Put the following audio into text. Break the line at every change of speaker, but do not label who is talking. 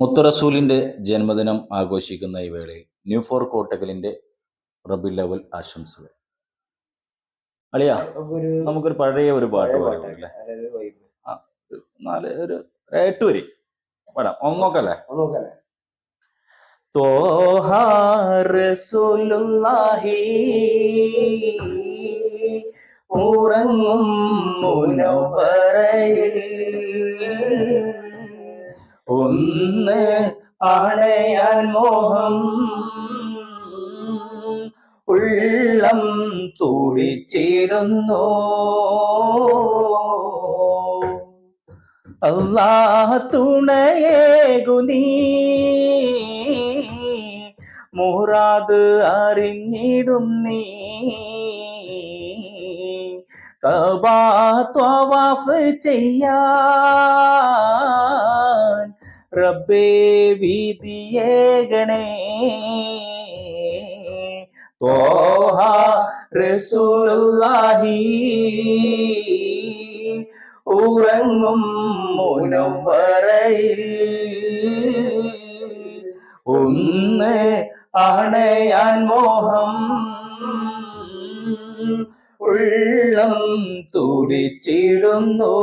മുത്തറസൂലിന്റെ ജന്മദിനം ആഘോഷിക്കുന്ന ഈ വേളയിൽ ന്യൂ ഫോർ കോട്ടകലിന്റെ റബീഉൽ അവ്വൽ ആശംസകൾ. അളിയാ, നമുക്കൊരു പഴയ ഒരു പാട്ട് പാടാം അല്ലേ? ഒരു 8 വരി പാടാം. ഒന്നോക്കല്ലേ? ത്വാഹ റസൂലുള്ളാഹി ഉറങ്ങും മുനവ്വറയിൽ ഒന്ന് അണയാൻ മോഹം ഉള്ളം തുടിച്ചിടുന്നു. അല്ലാഹ് തുണയേകു നീ മുറാദ് അറിഞ്ഞിടും നീ. കഅബ ത്വവാഫ് ചെയ്യാൻ റബ്ബേ വിധിയേകണേ. ത്വാഹ റസൂലുള്ളാഹി ഉറങ്ങും മുനവ്വറയിൽ ഒന്ന് അണയാൻ മോഹം ഉള്ളം തുടിച്ചിടുന്നു.